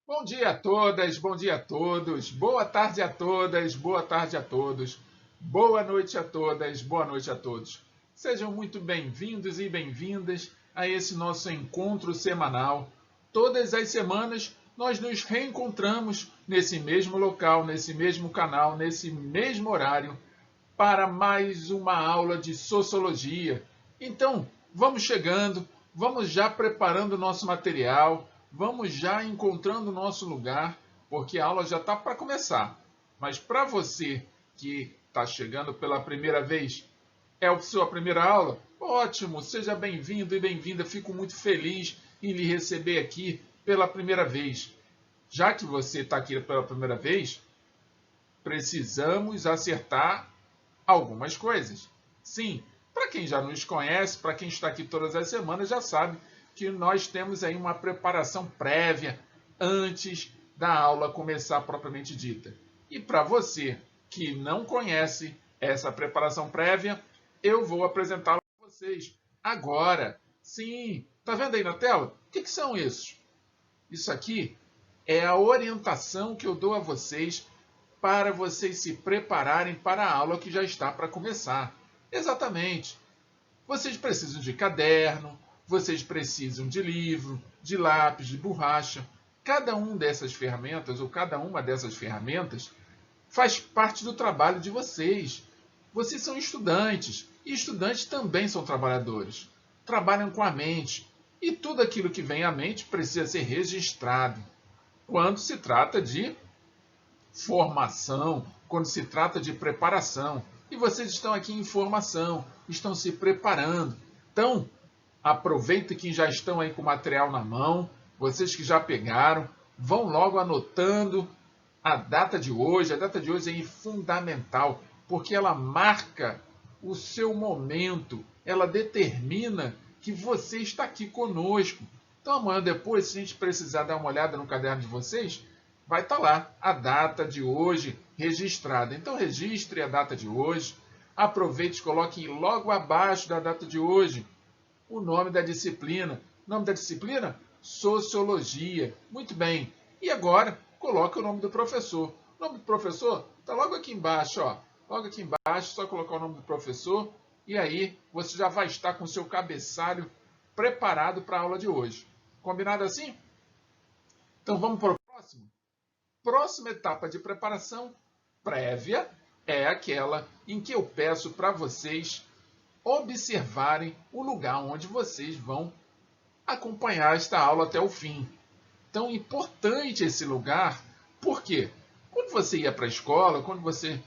Bom dia a todas, bom dia a todos, boa tarde a todas, boa tarde a todos, boa noite a todas, boa noite a todos. Sejam muito bem-vindos e bem-vindas a esse nosso encontro semanal. Todas as semanas nós nos reencontramos nesse mesmo local, nesse mesmo canal, nesse mesmo horário, para mais uma aula de sociologia. Então, vamos chegando, vamos já preparando o nosso material, vamos já encontrando o nosso lugar, porque a aula já está para começar. Mas para você que está chegando pela primeira vez, é a sua primeira aula? Ótimo, seja bem-vindo e bem-vinda. Fico muito feliz em lhe receber aqui pela primeira vez. Já que você está aqui pela primeira vez, precisamos acertar algumas coisas. Sim, para quem já nos conhece, para quem está aqui todas as semanas, já sabe que nós temos aí uma preparação prévia antes da aula começar propriamente dita. E para você que não conhece essa preparação prévia, eu vou apresentá-la para vocês agora. Sim, tá vendo aí na tela? O que são isso? Isso aqui é a orientação que eu dou a vocês para vocês se prepararem para a aula que já está para começar. Exatamente. Vocês precisam de caderno, vocês precisam de livro, de lápis, de borracha. Cada uma dessas ferramentas, ou cada uma dessas ferramentas, faz parte do trabalho de vocês. Vocês são estudantes, e estudantes também são trabalhadores. Trabalham com a mente, e tudo aquilo que vem à mente precisa ser registrado. Quando se trata de formação, quando se trata de preparação. E vocês estão aqui em formação, estão se preparando. Então, aproveitem que já estão aí com o material na mão, vocês que já pegaram, vão logo anotando a data de hoje. A data de hoje é fundamental, porque ela marca o seu momento, ela determina que você está aqui conosco. Então, amanhã depois, se a gente precisar dar uma olhada no caderno de vocês, vai estar lá a data de hoje registrada. Então, registre a data de hoje, aproveite e coloque logo abaixo da data de hoje o nome da disciplina. Nome da disciplina? Sociologia. Muito bem. E agora, coloque o nome do professor. O nome do professor está logo aqui embaixo, ó. Logo aqui embaixo, só colocar o nome do professor e aí você já vai estar com o seu cabeçalho preparado para a aula de hoje. Combinado assim? Então vamos para o próximo? Próxima etapa de preparação prévia é aquela em que eu peço para vocês observarem o lugar onde vocês vão acompanhar esta aula até o fim. Então, importante esse lugar, porque quando você ia para a escola, quando você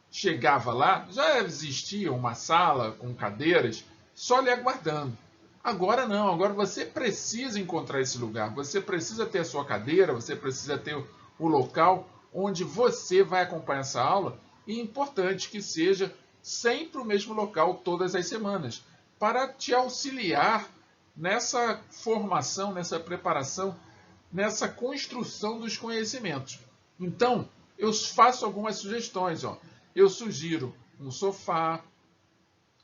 chegava lá, já existia uma sala com cadeiras só lhe aguardando. Agora não, agora você precisa encontrar esse lugar, você precisa ter a sua cadeira, você precisa ter o local onde você vai acompanhar essa aula, e é importante que seja sempre o mesmo local todas as semanas, para te auxiliar nessa formação, nessa preparação, nessa construção dos conhecimentos. Então, eu faço algumas sugestões. Eu sugiro um sofá,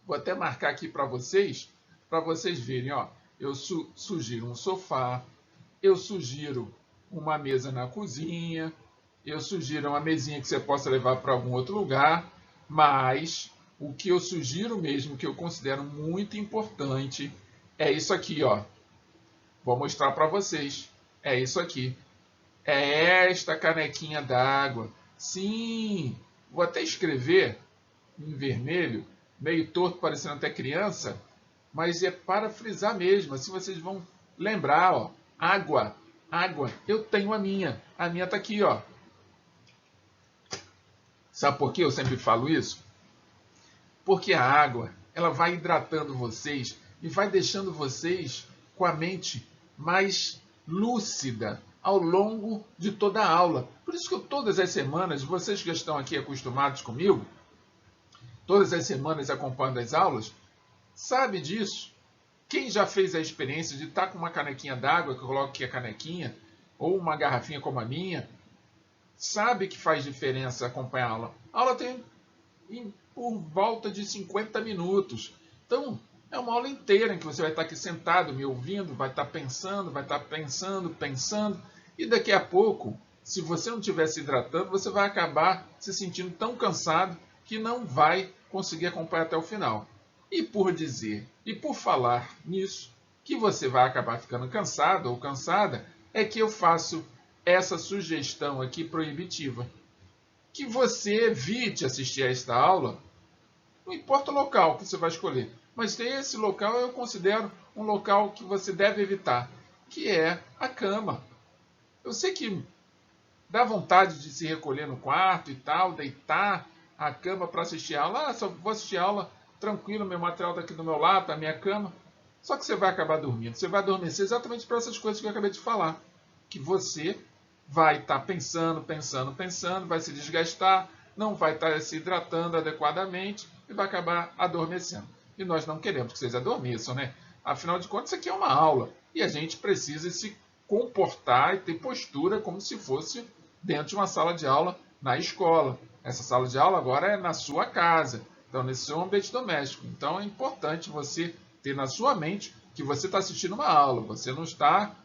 vou até marcar aqui para vocês verem. Eu sugiro um sofá, eu sugiro uma mesa na cozinha, eu sugiro uma mesinha que você possa levar para algum outro lugar, mas o que eu sugiro mesmo, que eu considero muito importante, é isso aqui, ó. Vou mostrar para vocês. É isso aqui. É esta canequinha d'água. Sim, vou até escrever em vermelho, meio torto, parecendo até criança, mas é para frisar mesmo, assim vocês vão lembrar, ó. Água, água, eu tenho a minha está aqui, ó. Sabe por que eu sempre falo isso? Porque a água, ela vai hidratando vocês e vai deixando vocês com a mente mais lúcida ao longo de toda a aula. Por isso que todas as semanas, vocês que estão aqui acostumados comigo, todas as semanas acompanhando as aulas, sabe disso. Quem já fez a experiência de estar com uma canequinha d'água, que eu coloco aqui a canequinha, ou uma garrafinha como a minha, sabe que faz diferença acompanhar a aula. A aula tem por volta de 50 minutos. Então, é uma aula inteira em que você vai estar aqui sentado, me ouvindo, vai estar pensando, pensando. E daqui a pouco, se você não estiver se hidratando, você vai acabar se sentindo tão cansado que não vai conseguir acompanhar até o final. E por dizer e por falar nisso, que você vai acabar ficando cansado ou cansada, é que eu faço essa sugestão aqui proibitiva. Que você evite assistir a esta aula, não importa o local que você vai escolher, mas esse local eu considero um local que você deve evitar, que é a cama. Eu sei que dá vontade de se recolher no quarto e tal, deitar a cama para assistir a aula. Só vou assistir a aula tranquilo, meu material está aqui do meu lado, a minha cama. Só que você vai acabar dormindo. Você vai adormecer exatamente por essas coisas que eu acabei de falar. Que você vai estar pensando, vai se desgastar, não vai estar se hidratando adequadamente e vai acabar adormecendo. E nós não queremos que vocês adormeçam, né? Afinal de contas, isso aqui é uma aula. E a gente precisa se comportar e ter postura como se fosse dentro de uma sala de aula na escola. Essa sala de aula agora é na sua casa, então nesse seu ambiente doméstico. Então é importante você ter na sua mente que você está assistindo uma aula, você não está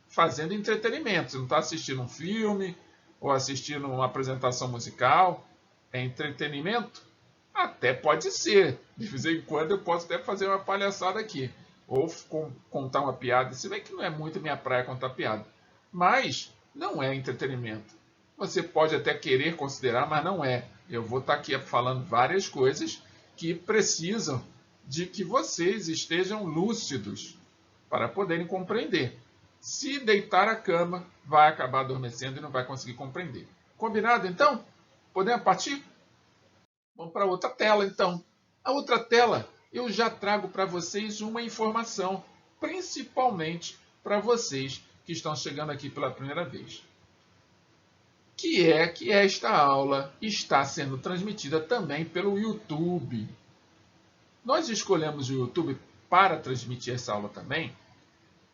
fazendo entretenimento, você não está assistindo um filme ou assistindo uma apresentação musical. É entretenimento? Até pode ser. De vez em quando eu posso até fazer uma palhaçada aqui. Ou contar uma piada. Se bem que não é muito minha praia contar piada. Mas não é entretenimento. Você pode até querer considerar, mas não é. Eu vou estar aqui falando várias coisas que precisam de que vocês estejam lúcidos para poderem compreender. Se deitar a cama, vai acabar adormecendo e não vai conseguir compreender. Combinado, então? Podemos partir? Vamos para outra tela, então. A outra tela, eu já trago para vocês uma informação, principalmente para vocês que estão chegando aqui pela primeira vez. Que é que esta aula está sendo transmitida também pelo YouTube. Nós escolhemos o YouTube para transmitir essa aula também,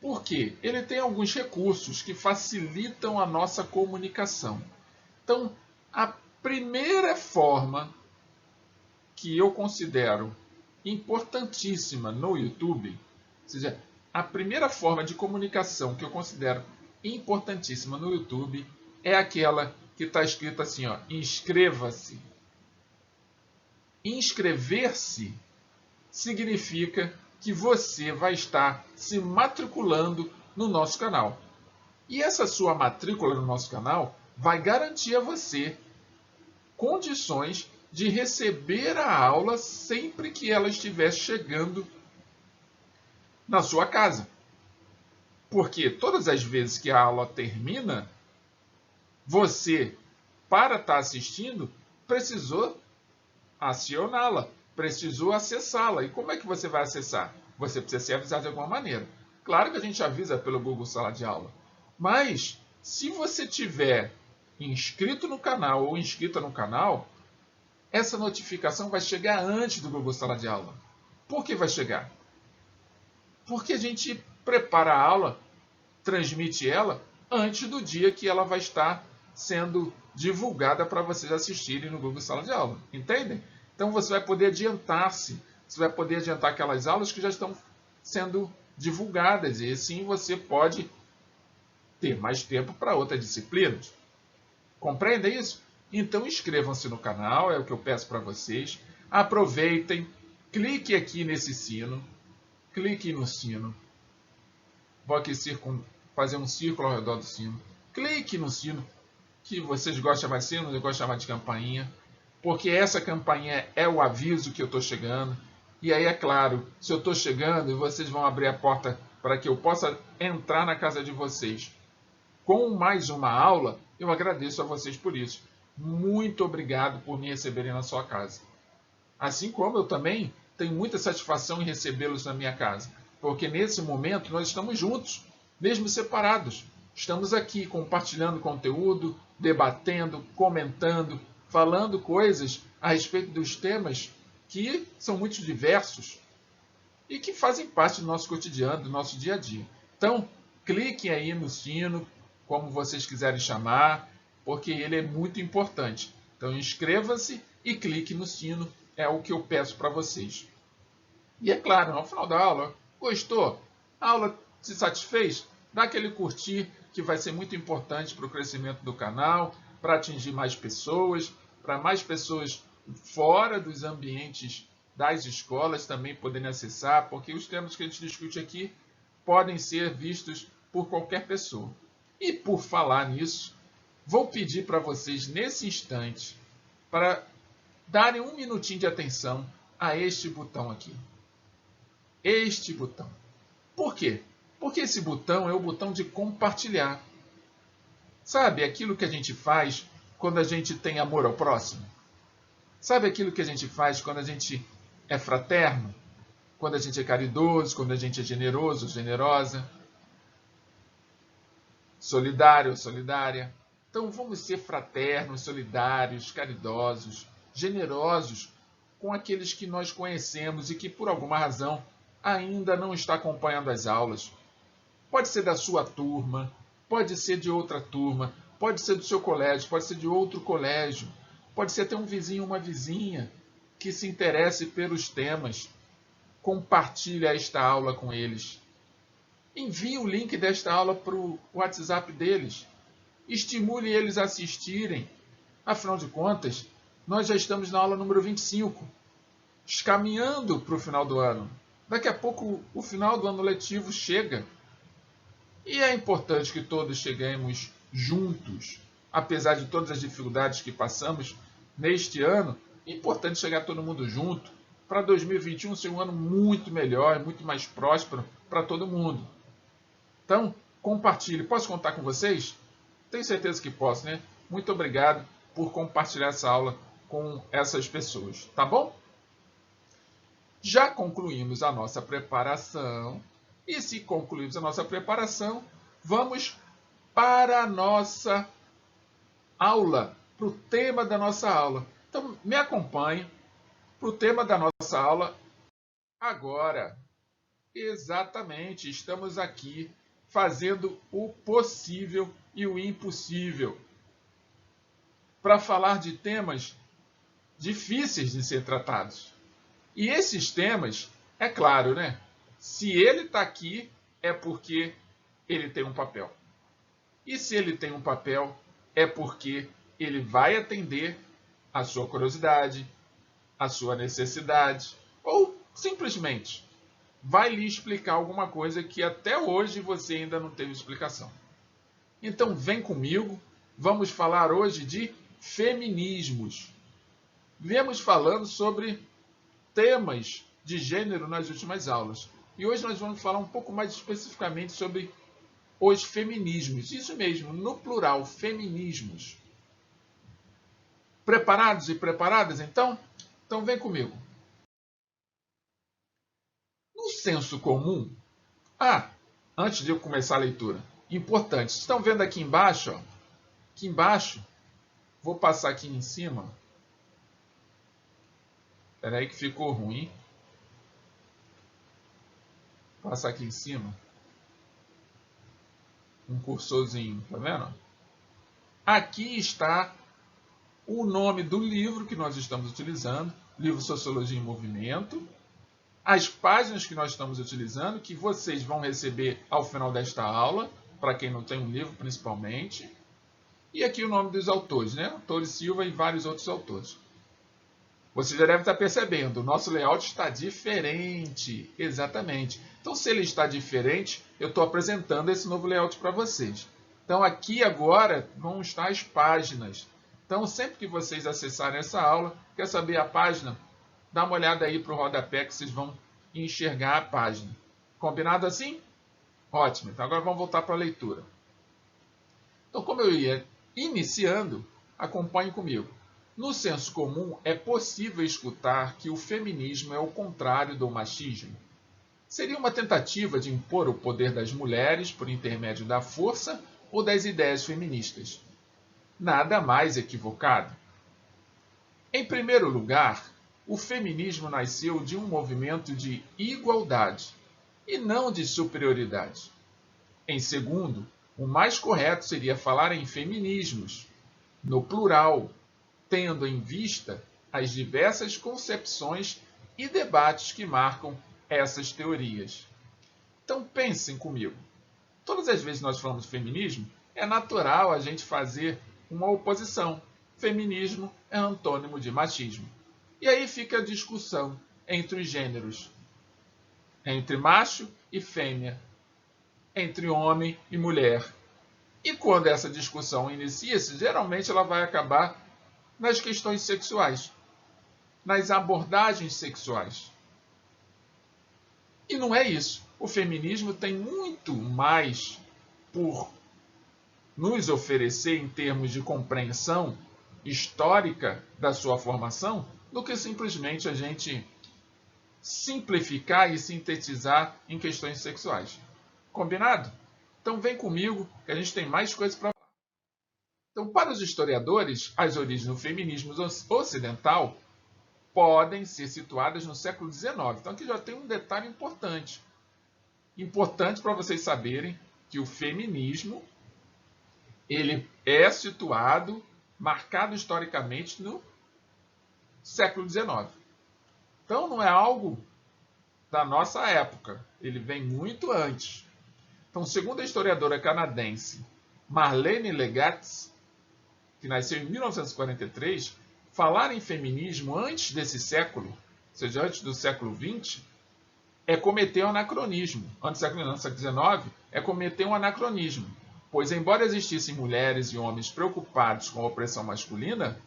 porque ele tem alguns recursos que facilitam a nossa comunicação. Então, a primeira forma que eu considero importantíssima no YouTube, ou seja, a primeira forma de comunicação que eu considero importantíssima no YouTube é aquela que está escrita assim, ó, inscreva-se. Inscrever-se significa que você vai estar se matriculando no nosso canal. E essa sua matrícula no nosso canal vai garantir a você condições de receber a aula sempre que ela estiver chegando na sua casa. Porque todas as vezes que a aula termina, você, para estar assistindo, precisou acioná-la, precisou acessá-la. E como é que você vai acessar? Você precisa ser avisado de alguma maneira. Claro que a gente avisa pelo Google Sala de Aula. Mas, se você tiver inscrito no canal ou inscrita no canal, essa notificação vai chegar antes do Google Sala de Aula. Por que vai chegar? Porque a gente prepara a aula, transmite ela, antes do dia que ela vai estar sendo divulgada para vocês assistirem no Google Sala de Aula. Entendem? Então você vai poder adiantar-se. Você vai poder adiantar aquelas aulas que já estão sendo divulgadas. E assim você pode ter mais tempo para outras disciplinas. Compreendem isso? Então inscrevam-se no canal, é o que eu peço para vocês. Aproveitem, clique aqui nesse sino. Clique no sino. Vou aqui fazer um círculo ao redor do sino. Clique no sino, que vocês gostam de chamar de sino, eu gosto de chamar de campainha. Porque essa campainha é o aviso que eu estou chegando. E aí, é claro, se eu estou chegando, vocês vão abrir a porta para que eu possa entrar na casa de vocês com mais uma aula, eu agradeço a vocês por isso. Muito obrigado por me receberem na sua casa. Assim como eu também tenho muita satisfação em recebê-los na minha casa. Porque nesse momento nós estamos juntos, mesmo separados. Estamos aqui compartilhando conteúdo, debatendo, comentando, falando coisas a respeito dos temas que são muito diversos e que fazem parte do nosso cotidiano, do nosso dia a dia. Então, cliquem aí no sino, como vocês quiserem chamar, porque ele é muito importante. Então, inscreva-se e clique no sino, é o que eu peço para vocês. E é claro, ao final da aula, gostou? A aula te satisfez? Dá aquele curtir, que vai ser muito importante para o crescimento do canal, para atingir mais pessoas, para mais pessoas fora dos ambientes das escolas também poderem acessar, porque os temas que a gente discute aqui podem ser vistos por qualquer pessoa. E por falar nisso, vou pedir para vocês nesse instante para darem um minutinho de atenção a este botão aqui. Este botão. Por quê? Porque esse botão é o botão de compartilhar. Sabe aquilo que a gente faz quando a gente tem amor ao próximo? Sabe aquilo que a gente faz quando a gente é fraterno? Quando a gente é caridoso, quando a gente é generoso, generosa? Solidário, solidária? Então vamos ser fraternos, solidários, caridosos, generosos com aqueles que nós conhecemos e que por alguma razão ainda não está acompanhando as aulas. Pode ser da sua turma, pode ser de outra turma, pode ser do seu colégio, pode ser de outro colégio, pode ser até um vizinho, uma vizinha que se interesse pelos temas. Compartilhe esta aula com eles. Envie o link desta aula para o WhatsApp deles. Estimule eles a assistirem. Afinal de contas, nós já estamos na aula número 25, caminhando para o final do ano. Daqui a pouco o final do ano letivo chega. E é importante que todos cheguemos juntos, apesar de todas as dificuldades que passamos neste ano. É importante chegar todo mundo junto para 2021 ser um ano muito melhor, muito mais próspero para todo mundo. Então, compartilhe. Posso contar com vocês? Tenho certeza que posso, né? Muito obrigado por compartilhar essa aula com essas pessoas, tá bom? Já concluímos a nossa preparação. E se concluímos a nossa preparação, vamos para a nossa aula, para o tema da nossa aula. Então, me acompanhe para o tema da nossa aula agora. Exatamente, estamos aqui fazendo o possível e o impossível para falar de temas difíceis de ser tratados. E esses temas, é claro, né? Se ele está aqui, é porque ele tem um papel. E se ele tem um papel, é porque ele vai atender a sua curiosidade, a sua necessidade, ou simplesmente vai lhe explicar alguma coisa que até hoje você ainda não teve explicação. Então vem comigo, vamos falar hoje de feminismos. Viemos falando sobre temas de gênero nas últimas aulas. E hoje nós vamos falar um pouco mais especificamente sobre os feminismos. Isso mesmo, no plural, feminismos. Preparados e preparadas, então? Então vem comigo. No senso comum... antes de eu começar a leitura, importante. Vocês estão vendo aqui embaixo? Ó, aqui embaixo, vou passar aqui em cima. Espera aí que ficou ruim. Passar aqui em cima. Um cursorzinho, tá vendo? Aqui está o nome do livro que nós estamos utilizando, livro Sociologia em Movimento, as páginas que nós estamos utilizando, que vocês vão receber ao final desta aula, para quem não tem um livro principalmente, e aqui o nome dos autores, né? Torres Silva e vários outros autores. Você já deve estar percebendo, o nosso layout está diferente, exatamente. Então, se ele está diferente, eu estou apresentando esse novo layout para vocês. Então, aqui agora vão estar as páginas. Então, sempre que vocês acessarem essa aula, quer saber a página? Dá uma olhada aí para o rodapé que vocês vão enxergar a página. Combinado assim? Ótimo. Então, agora vamos voltar para a leitura. Então, como eu ia iniciando, acompanhe comigo. No senso comum, é possível escutar que o feminismo é o contrário do machismo. Seria uma tentativa de impor o poder das mulheres por intermédio da força ou das ideias feministas. Nada mais equivocado. Em primeiro lugar, o feminismo nasceu de um movimento de igualdade e não de superioridade. Em segundo, o mais correto seria falar em feminismos, no plural, tendo em vista as diversas concepções e debates que marcam essas teorias. Então pensem comigo. Todas as vezes que nós falamos de feminismo, é natural a gente fazer uma oposição. Feminismo é antônimo de machismo. E aí fica a discussão entre os gêneros, entre macho e fêmea, entre homem e mulher. E quando essa discussão inicia-se, geralmente ela vai acabar nas questões sexuais, nas abordagens sexuais. E não é isso. O feminismo tem muito mais por nos oferecer em termos de compreensão histórica da sua formação do que simplesmente a gente simplificar e sintetizar em questões sexuais. Combinado? Então vem comigo que a gente tem mais coisas para falar. Então, para os historiadores, as origens do feminismo ocidental podem ser situadas no século XIX. Então aqui já tem um detalhe importante. Importante para vocês saberem que o feminismo ele é situado, marcado historicamente no século XIX. Então não é algo da nossa época, ele vem muito antes. Então, segundo a historiadora canadense Marlene Legatz, que nasceu em 1943, falar em feminismo antes desse século, ou seja, antes do século XX, é cometer um anacronismo. Antes do século XIX, é cometer um anacronismo. Pois, embora existissem mulheres e homens preocupados com a opressão masculina,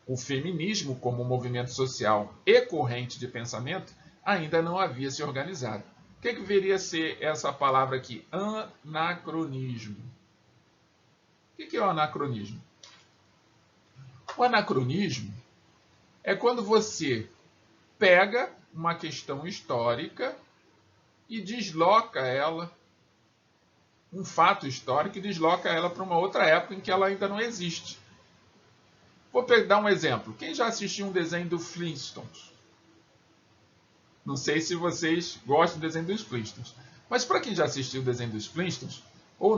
o feminismo, como movimento social e corrente de pensamento, ainda não havia se organizado. O que deveria ser essa palavra aqui? Anacronismo. O que é o anacronismo? O anacronismo é quando você pega uma questão histórica e desloca ela, um fato histórico, e desloca ela para uma outra época em que ela ainda não existe. Vou dar um exemplo. Quem já assistiu um desenho do Flintstones? Não sei se vocês gostam do desenho dos Flintstones. Mas para quem já assistiu o desenho dos Flintstones, ou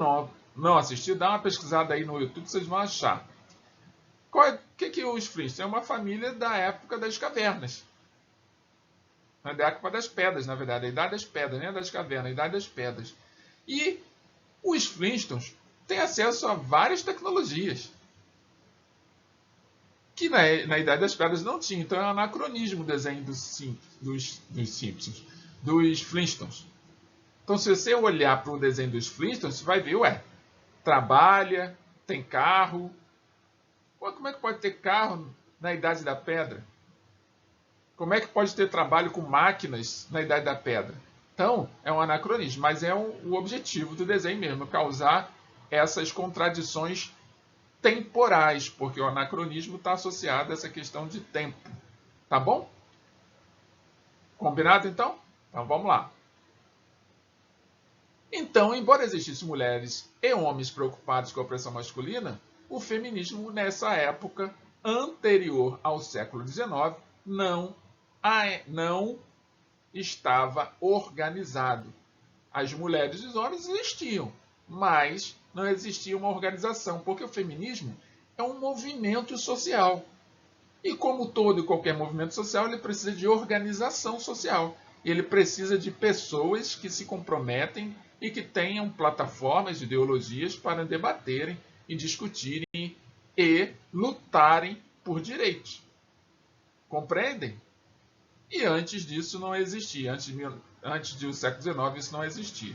não assistiu, dá uma pesquisada aí no YouTube que vocês vão achar. O que os Flintstones? É uma família da época das cavernas. Da época das pedras, na verdade. A idade das pedras, né? Das cavernas, a idade das pedras. E os Flintstones têm acesso a várias tecnologias que na Idade das Pedras não tinha. Então é um anacronismo o desenho dos Simpsons, dos Flintstones. Então se você olhar para o desenho dos Flintstones, você vai ver, trabalha, tem carro. Como é que pode ter carro na Idade da Pedra? Como é que pode ter trabalho com máquinas na Idade da Pedra? Então, é um anacronismo, mas é o objetivo do desenho mesmo, causar essas contradições temporais, porque o anacronismo está associado a essa questão de tempo. Tá bom? Combinado, então? Então, vamos lá. Então, embora existissem mulheres e homens preocupados com a opressão masculina, o feminismo, nessa época anterior ao século XIX, não estava organizado. As mulheres e os homens existiam, mas não existia uma organização, porque o feminismo é um movimento social. E como todo e qualquer movimento social, ele precisa de organização social. Ele precisa de pessoas que se comprometem e que tenham plataformas, ideologias para debaterem e discutirem e lutarem por direitos. Compreendem? E antes disso não existia. Antes do século XIX isso não existia.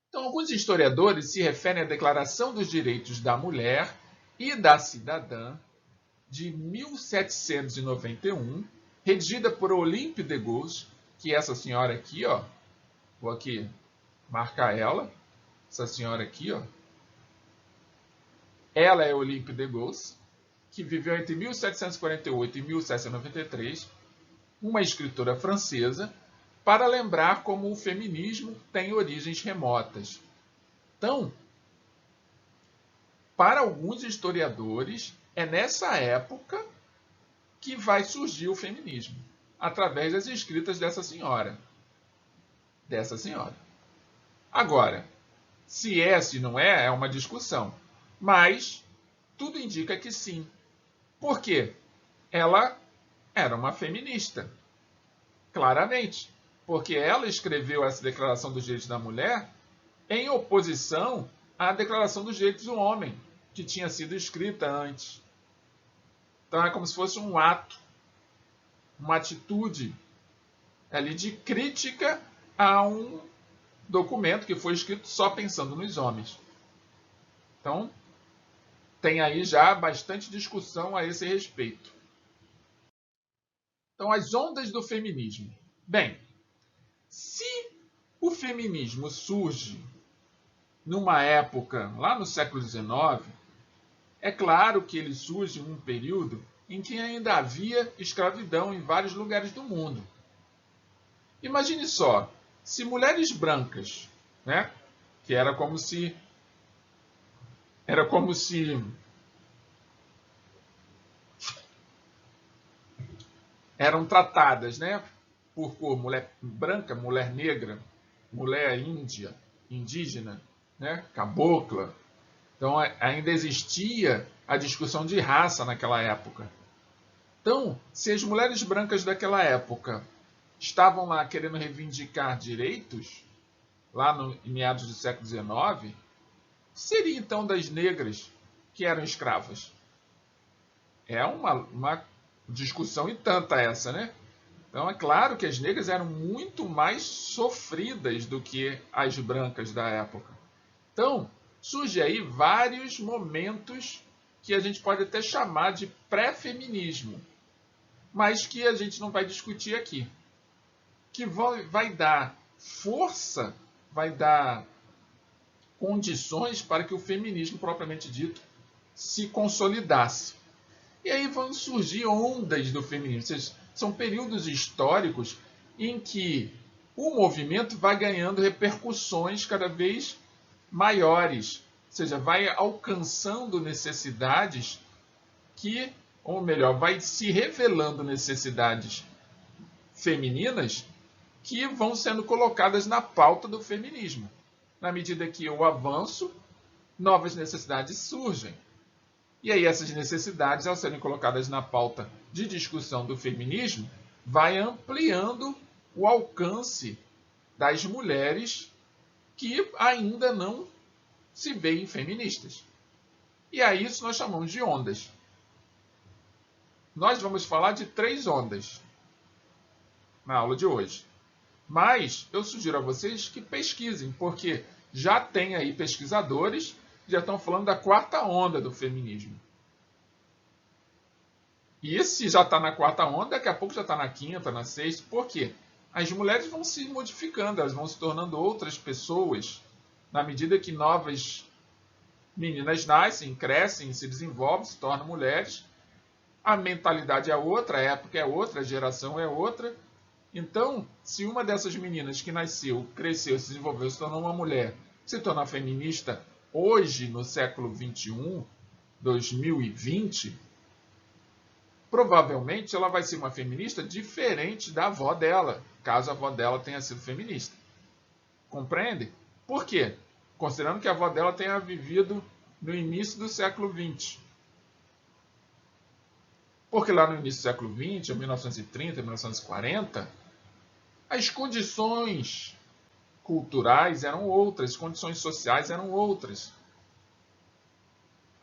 Então, alguns historiadores se referem à Declaração dos Direitos da Mulher e da Cidadã de 1791, redigida por Olympe de Gouges, que é essa senhora aqui, vou aqui marcar ela, essa senhora aqui, ela é Olympe de Gouges, que viveu entre 1748 e 1793, uma escritora francesa, para lembrar como o feminismo tem origens remotas. Então, para alguns historiadores, é nessa época que vai surgir o feminismo, através das escritas dessa senhora. Agora, se é, se não é, é uma discussão. Mas tudo indica que sim. Por quê? Ela era uma feminista, claramente. Porque ela escreveu essa Declaração dos Direitos da Mulher em oposição à Declaração dos Direitos do Homem, que tinha sido escrita antes. Então é como se fosse um ato, uma atitude ali de crítica a um documento que foi escrito só pensando nos homens. Então, tem aí já bastante discussão a esse respeito. Então, as ondas do feminismo. Bem, se o feminismo surge numa época, lá no século XIX, é claro que ele surge em um período em que ainda havia escravidão em vários lugares do mundo. Imagine só, se mulheres brancas, né, que era como se eram tratadas, né, por mulher branca, mulher negra, mulher índia, indígena, né, cabocla. Então ainda existia a discussão de raça naquela época. Então, se as mulheres brancas daquela época estavam lá querendo reivindicar direitos, lá no meados do século XIX, seria então das negras que eram escravas? É uma discussão e tanta essa, né? Então é claro que as negras eram muito mais sofridas do que as brancas da época. Então, surge aí vários momentos que a gente pode até chamar de pré-feminismo, mas que a gente não vai discutir aqui. Que vai dar força, vai dar condições para que o feminismo propriamente dito se consolidasse. E aí vão surgir ondas do feminismo, ou seja, são períodos históricos em que o movimento vai ganhando repercussões cada vez maiores, ou seja, vai alcançando necessidades que, ou melhor, vai se revelando necessidades femininas que vão sendo colocadas na pauta do feminismo. Na medida que o avanço, novas necessidades surgem. E aí essas necessidades, ao serem colocadas na pauta de discussão do feminismo, vai ampliando o alcance das mulheres que ainda não se veem feministas. E a isso nós chamamos de ondas. Nós vamos falar de 3 ondas na aula de hoje. Mas eu sugiro a vocês que pesquisem, porque já tem aí pesquisadores que já estão falando da 4ª onda do feminismo. E se já está na 4ª onda, daqui a pouco já está na 5ª, na 6ª. Por quê? As mulheres vão se modificando, elas vão se tornando outras pessoas na medida que novas meninas nascem, crescem, se desenvolvem, se tornam mulheres. A mentalidade é outra, a época é outra, a geração é outra. Então, se uma dessas meninas que nasceu, cresceu, se desenvolveu, se tornou uma mulher, se tornar feminista hoje, no século XXI, 2020, provavelmente ela vai ser uma feminista diferente da avó dela, caso a avó dela tenha sido feminista. Compreende? Por quê? Considerando que a avó dela tenha vivido no início do século XX. Porque lá no início do século XX, em 1930, 1940, as condições culturais eram outras, as condições sociais eram outras.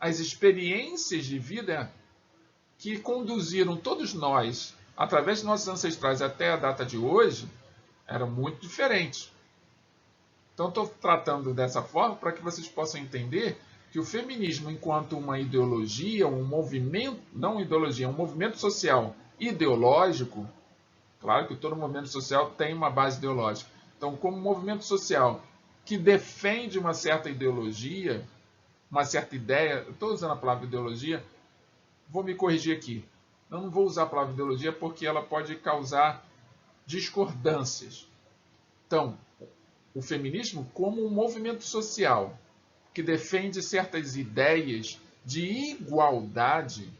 As experiências de vida que conduziram todos nós, através de nossos ancestrais até a data de hoje, eram muito diferentes. Então, estou tratando dessa forma para que vocês possam entender que o feminismo, enquanto uma ideologia, um movimento, não ideologia, um movimento social ideológico, claro que todo movimento social tem uma base ideológica. Então, como movimento social que defende uma certa ideologia, uma certa ideia, eu estou usando a palavra ideologia, vou me corrigir aqui. Eu não vou usar a palavra ideologia porque ela pode causar discordâncias. Então, o feminismo como um movimento social que defende certas ideias de igualdade,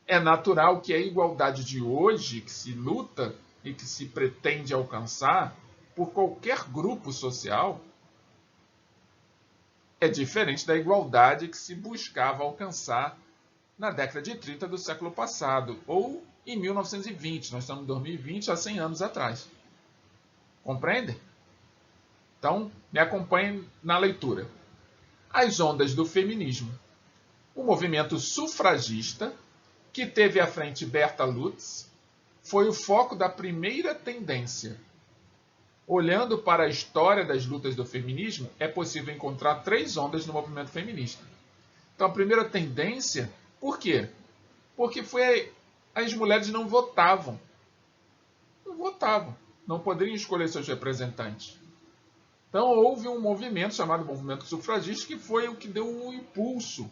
é natural que a igualdade de hoje, que se luta e que se pretende alcançar por qualquer grupo social, é diferente da igualdade que se buscava alcançar na década de 30 do século passado, ou em 1920, nós estamos em 2020, há 100 anos atrás. Compreende? Então, me acompanhem na leitura. As ondas do feminismo. O movimento sufragista, que teve à frente Berta Lutz, foi o foco da primeira tendência. Olhando para a história das lutas do feminismo, é possível encontrar 3 ondas no movimento feminista. Então, a primeira tendência, por quê? Porque as mulheres não votavam. Não votavam. Não poderiam escolher seus representantes. Então, houve um movimento chamado movimento sufragista, que foi o que deu um impulso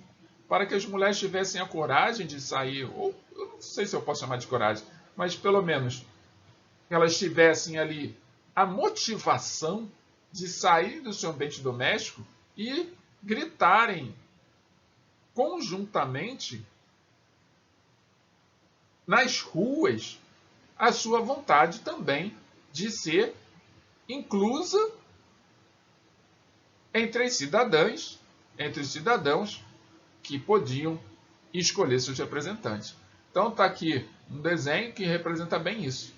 para que as mulheres tivessem a coragem de sair, ou eu não sei se eu posso chamar de coragem, mas pelo menos elas tivessem ali a motivação de sair do seu ambiente doméstico e gritarem conjuntamente nas ruas a sua vontade também de ser inclusa entre os cidadãos que podiam escolher seus representantes. Então está aqui um desenho que representa bem isso.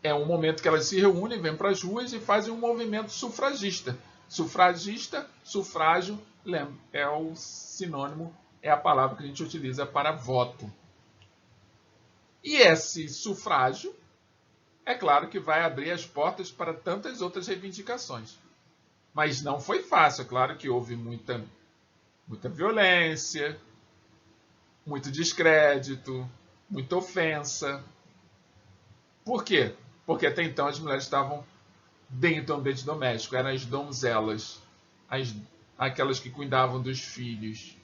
É um momento que elas se reúnem, vêm para as ruas e fazem um movimento sufragista. Sufragista, sufrágio, é o sinônimo, é a palavra que a gente utiliza para voto. E esse sufrágio, é claro que vai abrir as portas para tantas outras reivindicações. Mas não foi fácil, é claro que houve muita violência, muito descrédito, muita ofensa. Por quê? Porque até então as mulheres estavam dentro do ambiente doméstico, eram as donzelas, aquelas que cuidavam dos filhos,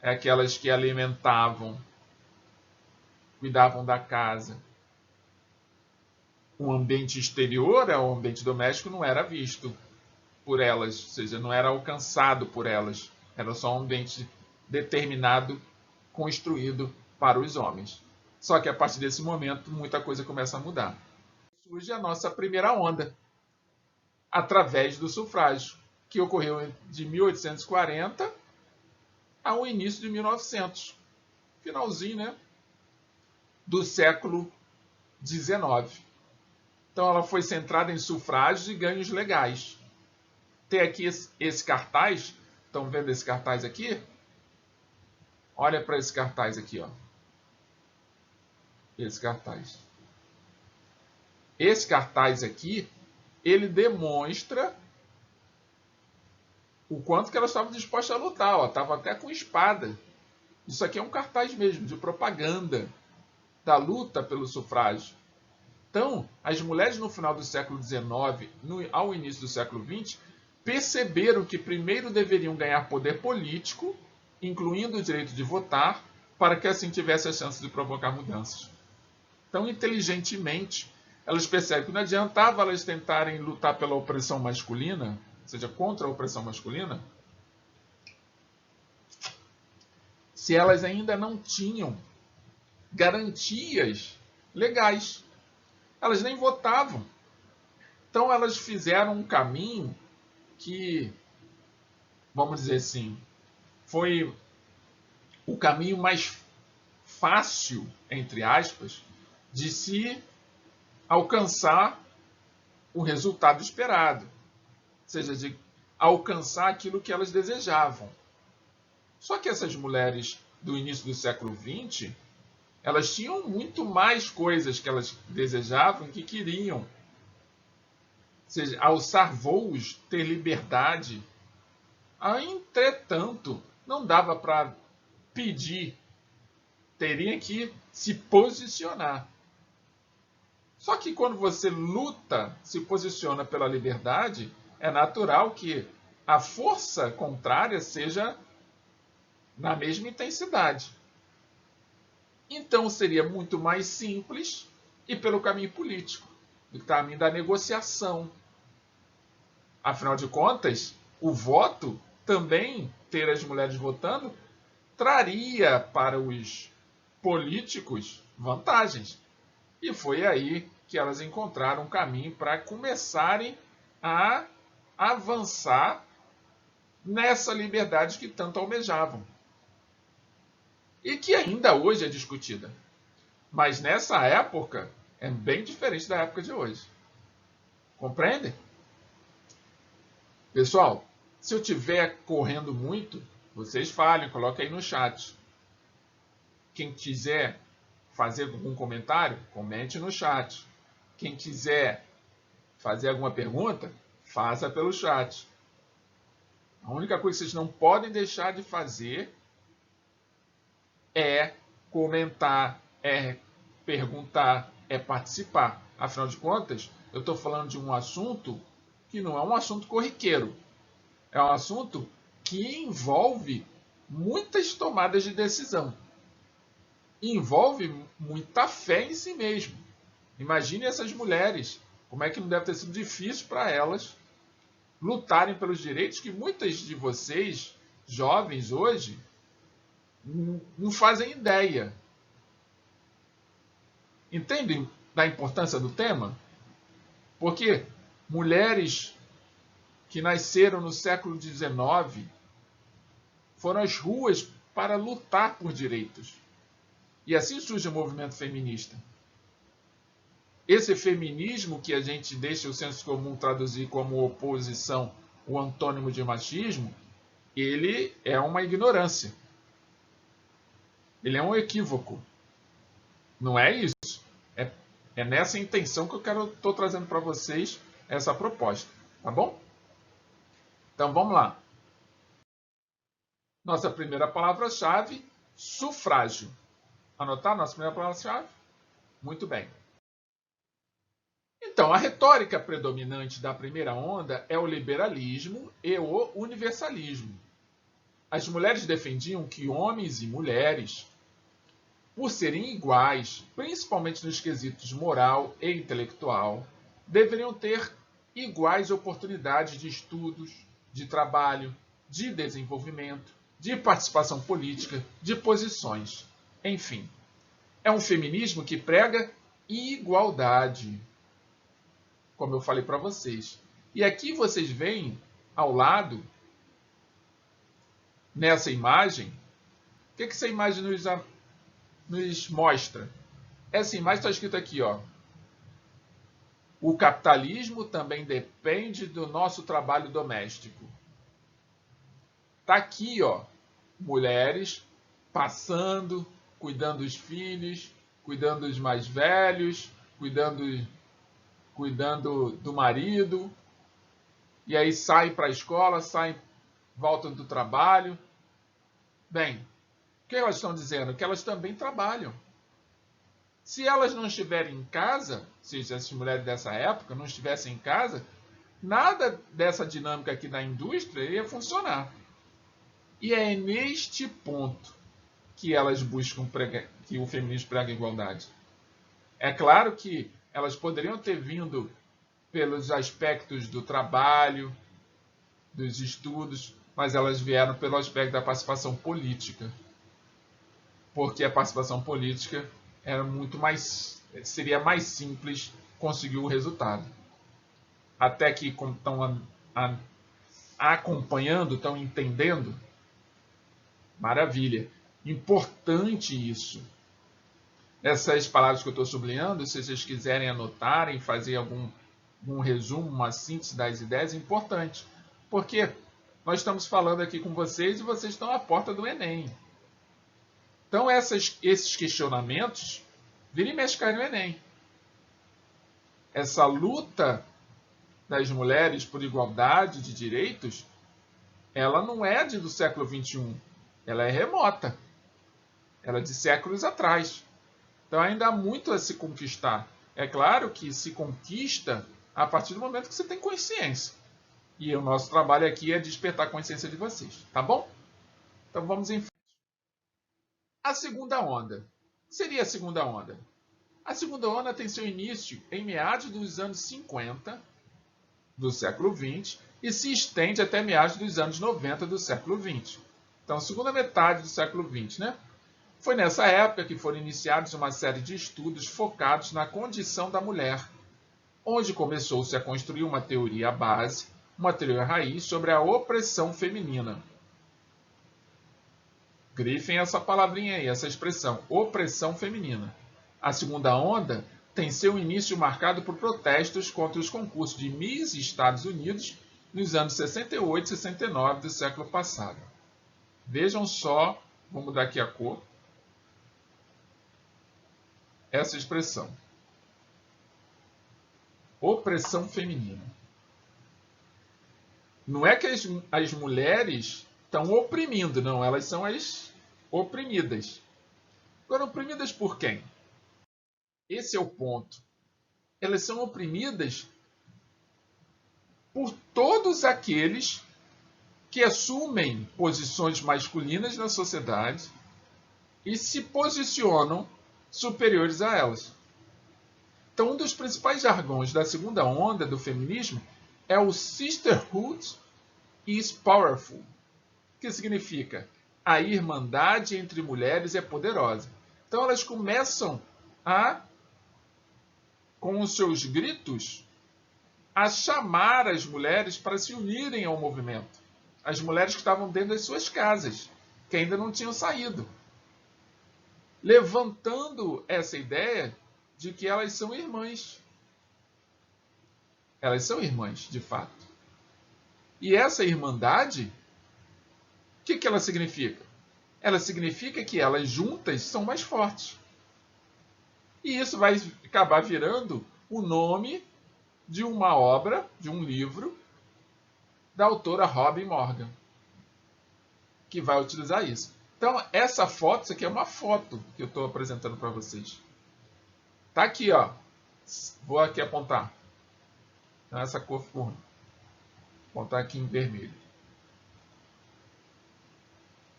aquelas que alimentavam, cuidavam da casa. O ambiente exterior, o ambiente doméstico, não era visto por elas, ou seja, não era alcançado por elas. Era só um ambiente determinado, construído para os homens. Só que a partir desse momento, muita coisa começa a mudar. Surge a nossa primeira onda, através do sufrágio, que ocorreu de 1840 ao início de 1900. Finalzinho, né? Do século XIX. Então ela foi centrada em sufrágios e ganhos legais. Tem aqui esse cartaz. Estão vendo esse cartaz aqui? Olha para esse cartaz aqui, ó. Esse cartaz. Esse cartaz aqui, ele demonstra o quanto que elas estavam dispostas a lutar. Ó. Estavam até com espada. Isso aqui é um cartaz mesmo, de propaganda da luta pelo sufrágio. Então, as mulheres no final do século XIX, ao início do século XX, perceberam que primeiro deveriam ganhar poder político, incluindo o direito de votar, para que assim tivesse a chance de provocar mudanças. Então, inteligentemente, elas percebem que não adiantava elas tentarem lutar pela opressão masculina, ou seja, contra a opressão masculina, se elas ainda não tinham garantias legais. Elas nem votavam. Então, elas fizeram um caminho que, vamos dizer assim, foi o caminho mais fácil, entre aspas, de se alcançar o resultado esperado. Ou seja, de alcançar aquilo que elas desejavam. Só que essas mulheres do início do século XX, elas tinham muito mais coisas que elas desejavam e que queriam. Ou seja, alçar voos, ter liberdade. Entretanto, não dava para pedir. Teria que se posicionar. Só que quando você luta, se posiciona pela liberdade, é natural que a força contrária seja na mesma intensidade. Então seria muito mais simples ir pelo caminho político, do caminho da negociação. Afinal de contas, o voto, também ter as mulheres votando, traria para os políticos vantagens. E foi aí que elas encontraram um caminho para começarem a avançar nessa liberdade que tanto almejavam. E que ainda hoje é discutida. Mas nessa época é bem diferente da época de hoje. Compreendem? Pessoal, se eu estiver correndo muito, vocês falem, coloquem aí no chat. Quem quiser fazer algum comentário, comente no chat. Quem quiser fazer alguma pergunta, faça pelo chat. A única coisa que vocês não podem deixar de fazer é comentar, é perguntar, é participar. Afinal de contas, eu estou falando de um assunto que não é um assunto corriqueiro. É um assunto que envolve muitas tomadas de decisão. Envolve muita fé em si mesmo. Imagine essas mulheres, como é que não deve ter sido difícil para elas lutarem pelos direitos que muitas de vocês, jovens hoje, não fazem ideia. Entendem da importância do tema? Porque mulheres que nasceram no século XIX foram às ruas para lutar por direitos. E assim surge o movimento feminista. Esse feminismo que a gente deixa o senso comum traduzir como oposição, o antônimo de machismo, ele é uma ignorância. Ele é um equívoco. Não é isso. É nessa intenção que eu estou trazendo para vocês essa proposta. Tá bom? Então vamos lá. Nossa primeira palavra-chave, sufrágio. Anotar nossa primeira palavra-chave? Muito bem. Então, a retórica predominante da primeira onda é o liberalismo e o universalismo. As mulheres defendiam que homens e mulheres, por serem iguais, principalmente nos quesitos moral e intelectual, deveriam ter iguais oportunidades de estudos, de trabalho, de desenvolvimento, de participação política, de posições. Enfim, é um feminismo que prega igualdade, como eu falei para vocês. E aqui vocês veem ao lado, nessa imagem, o que essa imagem nos mostra? Essa imagem está escrito aqui, ó. O capitalismo também depende do nosso trabalho doméstico. Está aqui, ó, mulheres passando, cuidando dos filhos, cuidando dos mais velhos, cuidando do marido, e aí saem para a escola, voltam do trabalho. Bem, o que elas estão dizendo? Que elas também trabalham. Se elas não estiverem em casa, se essas mulheres dessa época não estivessem em casa, nada dessa dinâmica aqui da indústria ia funcionar. E é neste ponto que elas buscam que o feminismo prega a igualdade. É claro que elas poderiam ter vindo pelos aspectos do trabalho, dos estudos, mas elas vieram pelo aspecto da participação política. Porque a participação política seria mais simples conseguir o resultado. Até que, como estão acompanhando, estão entendendo, maravilha. Importante isso. Essas palavras que eu estou sublinhando, se vocês quiserem anotarem, fazer um resumo, uma síntese das ideias, é importante. Porque nós estamos falando aqui com vocês e vocês estão à porta do Enem. Então, esses questionamentos, vira e mexe caem no Enem. Essa luta das mulheres por igualdade de direitos, ela não é do século XXI. Ela é remota. Ela é de séculos atrás. Então, ainda há muito a se conquistar. É claro que se conquista a partir do momento que você tem consciência. E o nosso trabalho aqui é despertar a consciência de vocês. Tá bom? Então, vamos em frente. A segunda onda. O que seria a segunda onda? A segunda onda tem seu início em meados dos anos 50 do século XX e se estende até meados dos anos 90 do século XX. Então, segunda metade do século XX, né? Foi nessa época que foram iniciados uma série de estudos focados na condição da mulher, onde começou-se a construir uma teoria base, uma teoria raiz sobre a opressão feminina. Grifem essa palavrinha aí, essa expressão, opressão feminina. A segunda onda tem seu início marcado por protestos contra os concursos de Miss Estados Unidos nos anos 68 e 69 do século passado. Vejam só, vou mudar aqui a cor, essa expressão. Opressão feminina. Não é que as mulheres estão oprimindo, não, elas são as oprimidas. Agora, oprimidas por quem? Esse é o ponto. Elas são oprimidas por todos aqueles que assumem posições masculinas na sociedade e se posicionam superiores a elas. Então, um dos principais jargões da segunda onda do feminismo é o Sisterhood is Powerful, que significa a irmandade entre mulheres é poderosa. Então, elas começam com os seus gritos, a chamar as mulheres para se unirem ao movimento. As mulheres que estavam dentro das suas casas, que ainda não tinham saído. Levantando essa ideia de que elas são irmãs. Elas são irmãs, de fato. E essa irmandade, o que ela significa? Ela significa que elas juntas são mais fortes. E isso vai acabar virando o nome de uma obra, de um livro, da autora Robin Morgan, que vai utilizar isso. Então, essa foto, isso aqui é uma foto que eu estou apresentando para vocês. Tá aqui, ó. Vou aqui apontar. Então, essa cor ficou ruim. Vou apontar aqui em vermelho.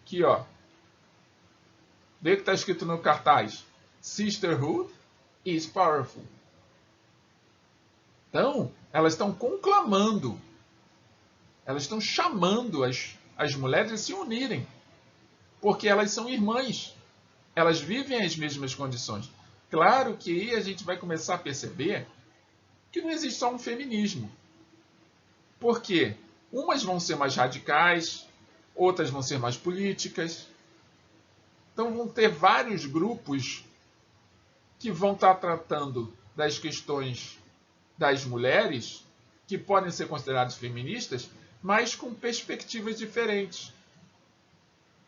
Aqui, ó. Vê que está escrito no cartaz. Sisterhood is powerful. Então, elas estão conclamando. Elas estão chamando as mulheres a se unirem. Porque elas são irmãs. Elas vivem as mesmas condições. Claro que aí a gente vai começar a perceber que não existe só um feminismo. Por quê? Umas vão ser mais radicais, outras vão ser mais políticas. Então vão ter vários grupos que vão estar tratando das questões das mulheres, que podem ser consideradas feministas, mas com perspectivas diferentes,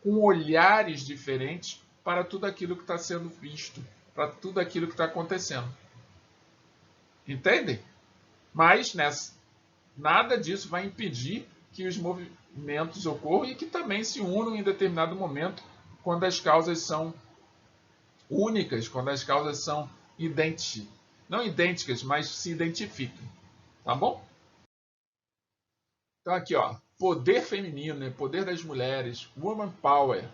com olhares diferentes para tudo aquilo que está sendo visto, para tudo aquilo que está acontecendo. Entendem? Mas nada disso vai impedir que os movimentos ocorram e que também se unam em determinado momento, quando as causas são únicas, quando as causas são não idênticas, mas se identificam. Tá bom? Então aqui, ó, poder feminino, poder das mulheres, woman power.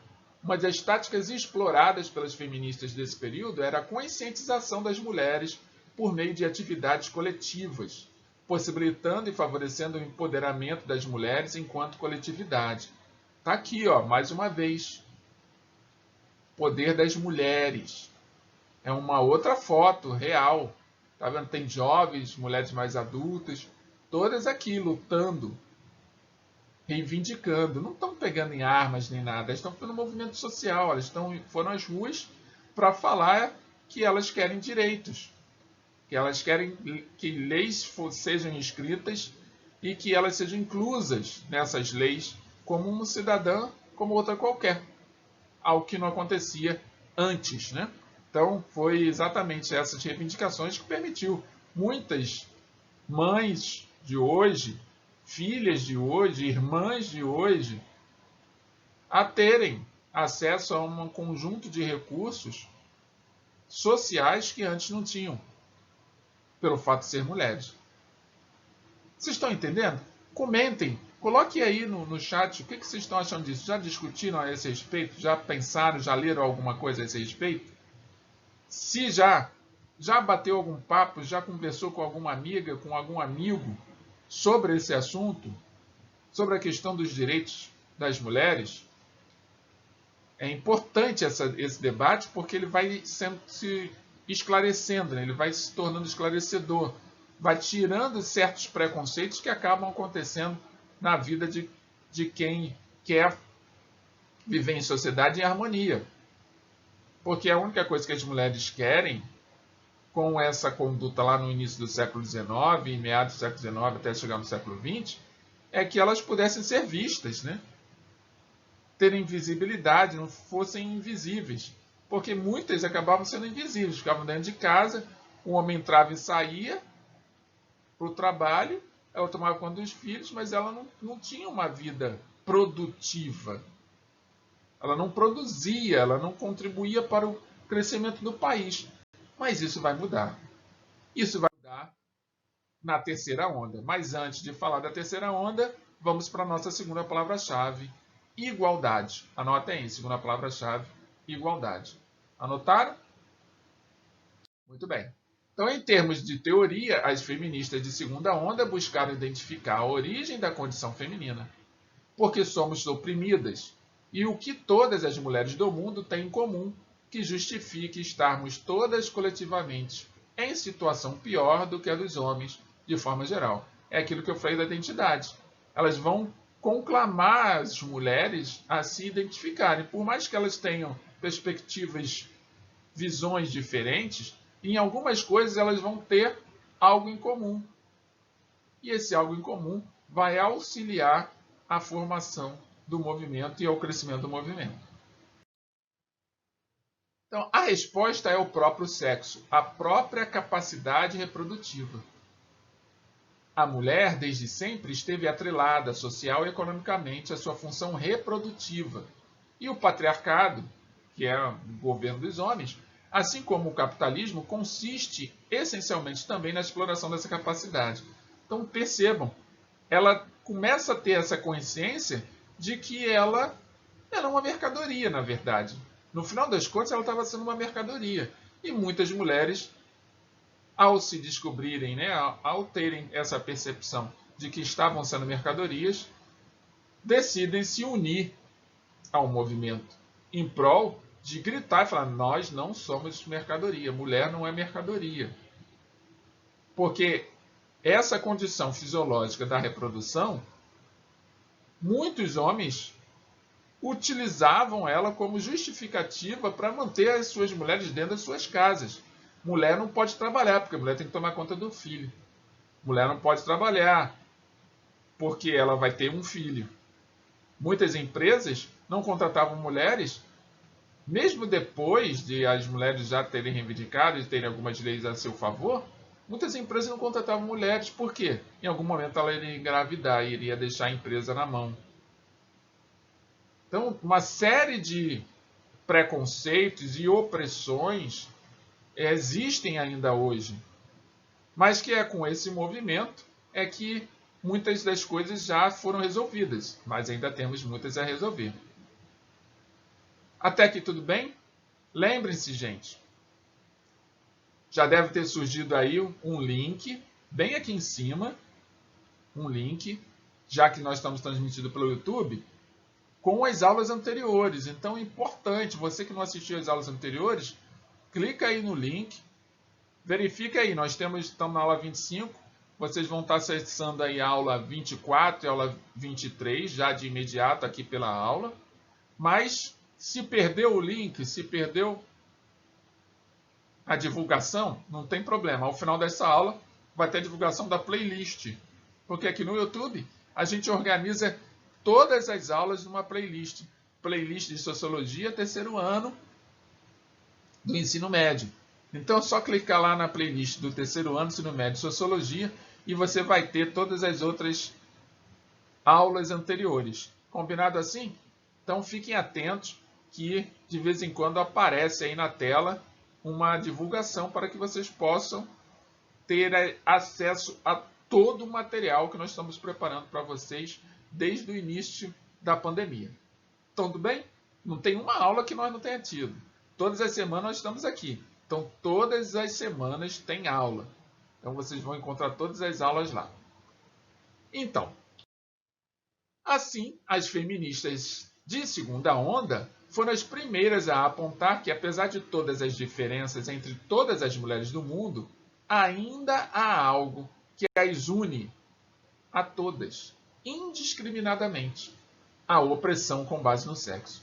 Uma das táticas exploradas pelas feministas desse período era a conscientização das mulheres por meio de atividades coletivas, possibilitando e favorecendo o empoderamento das mulheres enquanto coletividade. Tá aqui, ó, mais uma vez. Poder das mulheres. É uma outra foto real. Tá vendo? Tem jovens, mulheres mais adultas, todas aqui lutando, reivindicando. Não estão pegando em armas nem nada, elas estão fazendo um movimento social, elas foram às ruas para falar que elas querem direitos, que elas querem que leis sejam escritas e que elas sejam inclusas nessas leis como uma cidadã, como outra qualquer. Algo que não acontecia antes, né? Então, foi exatamente essas reivindicações que permitiu muitas mães de hoje, filhas de hoje, irmãs de hoje, a terem acesso a um conjunto de recursos sociais que antes não tinham, pelo fato de ser mulheres. Vocês estão entendendo? Comentem, coloquem aí no chat o que vocês estão achando disso. Já discutiram a esse respeito? Já pensaram, já leram alguma coisa a esse respeito? Se já bateu algum papo, já conversou com alguma amiga, com algum amigo sobre esse assunto, sobre a questão dos direitos das mulheres, é importante esse debate porque ele vai se esclarecendo, né? Ele vai se tornando esclarecedor, vai tirando certos preconceitos que acabam acontecendo na vida de quem quer viver em sociedade em harmonia. Porque a única coisa que as mulheres querem com essa conduta lá no início do século XIX, em meados do século XIX até chegar no século XX, é que elas pudessem ser vistas, né? Terem visibilidade, não fossem invisíveis. Porque muitas acabavam sendo invisíveis, ficavam dentro de casa, o homem entrava e saía para o trabalho, ela tomava conta dos filhos, mas ela não tinha uma vida produtiva. Ela não produzia, ela não contribuía para o crescimento do país. Mas isso vai mudar. Isso vai mudar na terceira onda. Mas antes de falar da terceira onda, vamos para a nossa segunda palavra-chave, igualdade. Anotem aí, segunda palavra-chave, igualdade. Anotaram? Muito bem. Então, em termos de teoria, as feministas de segunda onda buscaram identificar a origem da condição feminina, porque somos oprimidas, e o que todas as mulheres do mundo têm em comum, que justifique estarmos todas coletivamente em situação pior do que a dos homens, de forma geral. É aquilo que eu falei da identidade. Elas vão conclamar as mulheres a se identificarem, por mais que elas tenham perspectivas, visões diferentes, em algumas coisas elas vão ter algo em comum. E esse algo em comum vai auxiliar a formação do movimento e ao crescimento do movimento. Então, a resposta é o próprio sexo, a própria capacidade reprodutiva. A mulher, desde sempre, esteve atrelada social e economicamente à sua função reprodutiva. E o patriarcado, que é o governo dos homens, assim como o capitalismo, consiste essencialmente também na exploração dessa capacidade. Então, percebam, ela começa a ter essa consciência de que ela era uma mercadoria, na verdade. No final das contas, ela estava sendo uma mercadoria. E muitas mulheres, ao se descobrirem, né, ao terem essa percepção de que estavam sendo mercadorias, decidem se unir ao movimento em prol de gritar e falar: nós não somos mercadoria, mulher não é mercadoria. Porque essa condição fisiológica da reprodução, muitos homens utilizavam ela como justificativa para manter as suas mulheres dentro das suas casas. Mulher não pode trabalhar, porque a mulher tem que tomar conta do filho. Mulher não pode trabalhar, porque ela vai ter um filho. Muitas empresas não contratavam mulheres, mesmo depois de as mulheres já terem reivindicado e terem algumas leis a seu favor, muitas empresas não contratavam mulheres. Por quê? Em algum momento ela iria engravidar e iria deixar a empresa na mão. Então, uma série de preconceitos e opressões existem ainda hoje, mas que é com esse movimento é que muitas das coisas já foram resolvidas, mas ainda temos muitas a resolver. Até aqui tudo bem? Lembrem-se, gente, já deve ter surgido aí um link, bem aqui em cima, um link, já que nós estamos transmitindo pelo YouTube, com as aulas anteriores. Então é importante, você que não assistiu às aulas anteriores, clica aí no link, verifica aí, estamos na aula 25, vocês vão estar acessando aí a aula 24 e a aula 23, já de imediato aqui pela aula, mas se perdeu o link, se perdeu a divulgação, não tem problema, ao final dessa aula vai ter a divulgação da playlist, porque aqui no YouTube a gente organiza todas as aulas numa playlist. Playlist de Sociologia, terceiro ano do ensino médio. Então é só clicar lá na playlist do terceiro ano do ensino médio de Sociologia e você vai ter todas as outras aulas anteriores. Combinado assim? Então fiquem atentos que de vez em quando aparece aí na tela uma divulgação para que vocês possam ter acesso a todo o material que nós estamos preparando para vocês desde o início da pandemia. Tudo bem? Não tem uma aula que nós não tenha tido. Todas as semanas nós estamos aqui. Então, todas as semanas tem aula. Então, vocês vão encontrar todas as aulas lá. Então, assim, as feministas de segunda onda foram as primeiras a apontar que, apesar de todas as diferenças entre todas as mulheres do mundo, ainda há algo que as une a todas, indiscriminadamente: a opressão com base no sexo.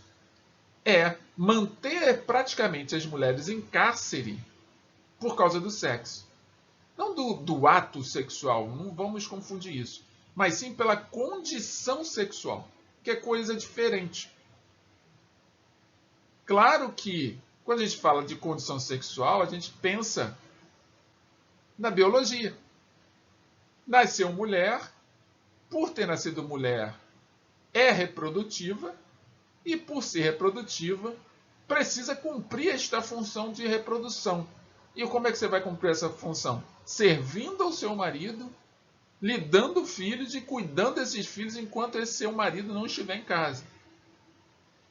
É manter praticamente as mulheres em cárcere por causa do sexo. Não do ato sexual, não vamos confundir isso, mas sim pela condição sexual, que é coisa diferente. Claro que, quando a gente fala de condição sexual, a gente pensa na biologia. Nasceu mulher, por ter nascido mulher, é reprodutiva, e por ser reprodutiva, precisa cumprir esta função de reprodução. E como é que você vai cumprir essa função? Servindo ao seu marido, lhe dando filhos e cuidando desses filhos enquanto esse seu marido não estiver em casa.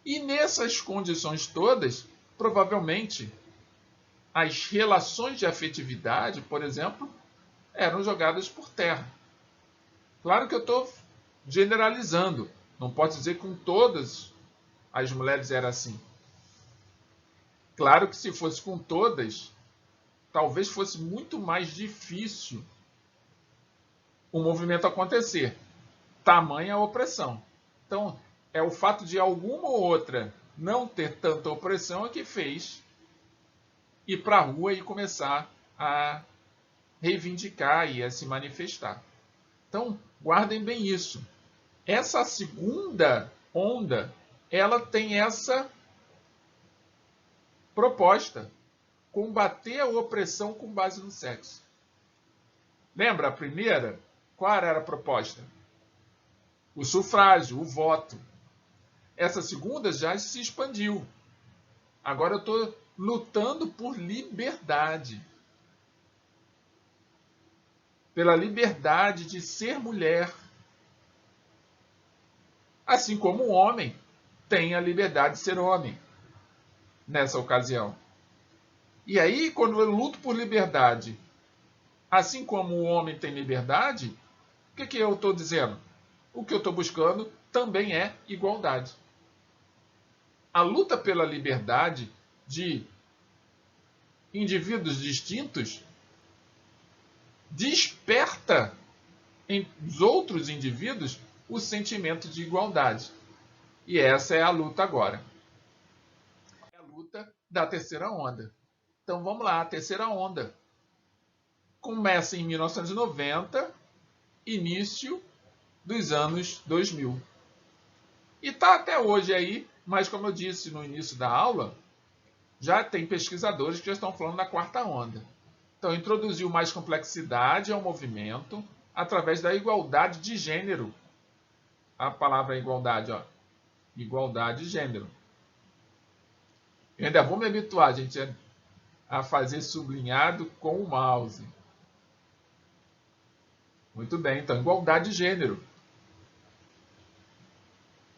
E nessas condições todas, provavelmente, as relações de afetividade, por exemplo, eram jogadas por terra. Claro que eu estou generalizando. Não posso dizer que com todas as mulheres era assim. Claro que se fosse com todas, talvez fosse muito mais difícil o movimento acontecer. Tamanha a opressão. Então, é o fato de alguma ou outra não ter tanta opressão é que fez ir para a rua e começar a reivindicar e a se manifestar. Então, guardem bem isso. Essa segunda onda, ela tem essa proposta: combater a opressão com base no sexo. Lembra a primeira? Qual era a proposta? O sufrágio, o voto. Essa segunda já se expandiu. Agora eu estou lutando por liberdade. Pela liberdade de ser mulher. Assim como o homem tem a liberdade de ser homem nessa ocasião. E aí, quando eu luto por liberdade, assim como o homem tem liberdade, o que eu estou dizendo? O que eu estou buscando também é igualdade. A luta pela liberdade de indivíduos distintos desperta em os outros indivíduos o sentimento de igualdade. E essa é a luta agora. É a luta da terceira onda. Então vamos lá, a terceira onda. Começa em 1990, início dos anos 2000. E está até hoje aí, mas como eu disse no início da aula, já tem pesquisadores que já estão falando da quarta onda. Então, introduziu mais complexidade ao movimento através da igualdade de gênero. A palavra igualdade, ó. Igualdade de gênero. Eu ainda vou me habituar, gente, a fazer sublinhado com o mouse. Muito bem, então, igualdade de gênero.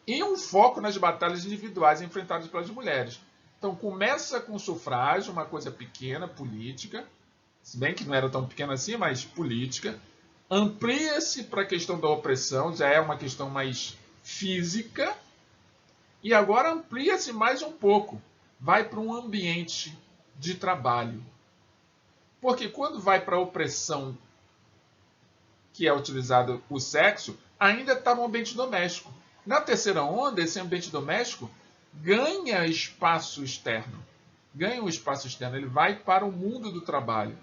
E um foco nas batalhas individuais enfrentadas pelas mulheres. Então, começa com o sufrágio, uma coisa pequena, política, se bem que não era tão pequena assim, mas política. Amplia-se para a questão da opressão, já é uma questão mais física. E agora amplia-se mais um pouco. Vai para um ambiente de trabalho. Porque quando vai para a opressão, que é utilizado o sexo, ainda está no ambiente doméstico. Na terceira onda, esse ambiente doméstico ganha espaço externo. Ganha um espaço externo, ele vai para o mundo do trabalho.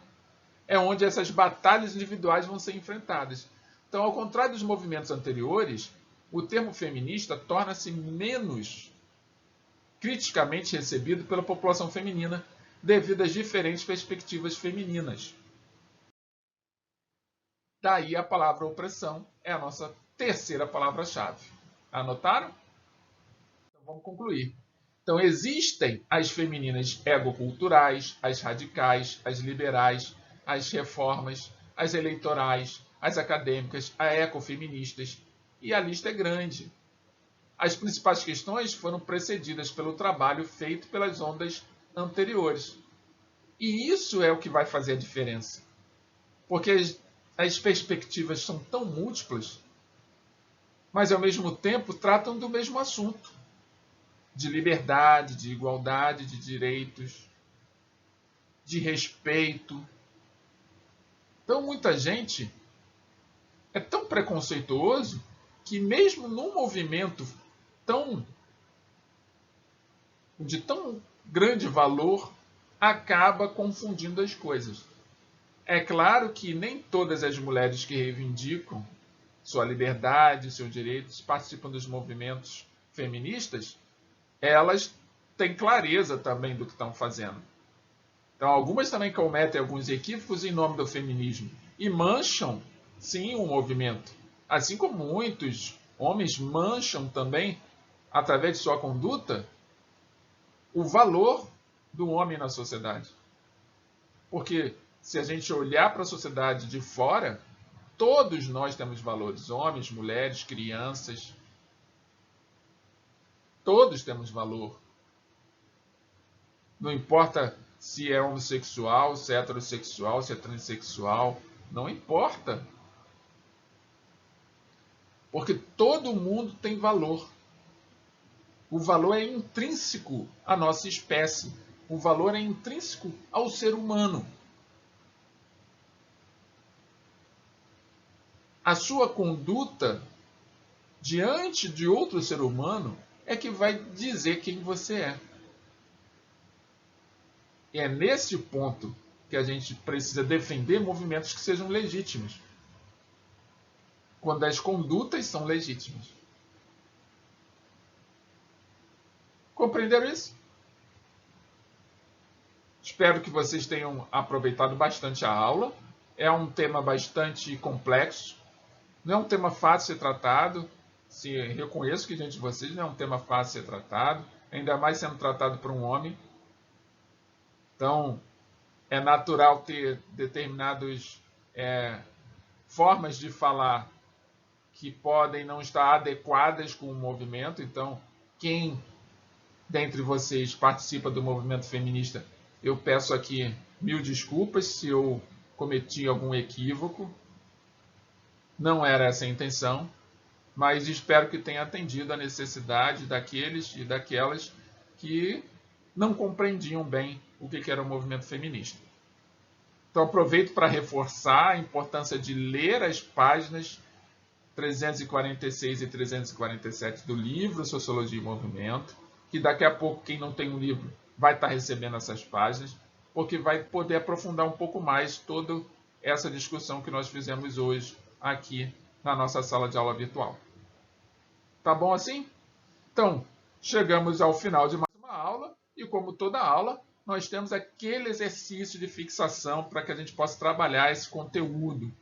É onde essas batalhas individuais vão ser enfrentadas. Então, ao contrário dos movimentos anteriores, o termo feminista torna-se menos criticamente recebido pela população feminina devido às diferentes perspectivas femininas. Daí a palavra opressão é a nossa terceira palavra-chave. Anotaram? Então vamos concluir. Então existem as femininas egoculturais, as radicais, as liberais, as reformas, as eleitorais, as acadêmicas, as ecofeministas, e a lista é grande. As principais questões foram precedidas pelo trabalho feito pelas ondas anteriores. E isso é o que vai fazer a diferença. Porque as perspectivas são tão múltiplas, mas ao mesmo tempo tratam do mesmo assunto. De liberdade, de igualdade, de direitos, de respeito. Então, muita gente é tão preconceituoso que mesmo num movimento de tão grande valor, acaba confundindo as coisas. É claro que nem todas as mulheres que reivindicam sua liberdade, seus direitos, participam dos movimentos feministas, elas têm clareza também do que estão fazendo. Então, algumas também cometem alguns equívocos em nome do feminismo e mancham, sim, o movimento. Assim como muitos homens mancham também, através de sua conduta, o valor do homem na sociedade. Porque se a gente olhar para a sociedade de fora, todos nós temos valores, homens, mulheres, crianças. Todos temos valor. Não importa se é homossexual, se é heterossexual, se é transexual, não importa. Porque todo mundo tem valor. O valor é intrínseco à nossa espécie. O valor é intrínseco ao ser humano. A sua conduta diante de outro ser humano é que vai dizer quem você é. E é nesse ponto que a gente precisa defender movimentos que sejam legítimos. Quando as condutas são legítimas. Compreenderam isso? Espero que vocês tenham aproveitado bastante a aula. É um tema bastante complexo. Não é um tema fácil de ser tratado. Reconheço que diante de vocês não é um tema fácil de ser tratado. Ainda mais sendo tratado por um homem. Então, é natural ter determinadas formas de falar que podem não estar adequadas com o movimento. Então, quem dentre vocês participa do movimento feminista, eu peço aqui 1000 desculpas se eu cometi algum equívoco. Não era essa a intenção, mas espero que tenha atendido a necessidade daqueles e daquelas que não compreendiam bem o que era o movimento feminista. Então, aproveito para reforçar a importância de ler as páginas 346 e 347 do livro Sociologia e Movimento, que daqui a pouco, quem não tem um livro, vai estar recebendo essas páginas, porque vai poder aprofundar um pouco mais toda essa discussão que nós fizemos hoje aqui na nossa sala de aula virtual. Tá bom assim? Então, chegamos ao final de mais uma aula, e como toda aula, nós temos aquele exercício de fixação para que a gente possa trabalhar esse conteúdo.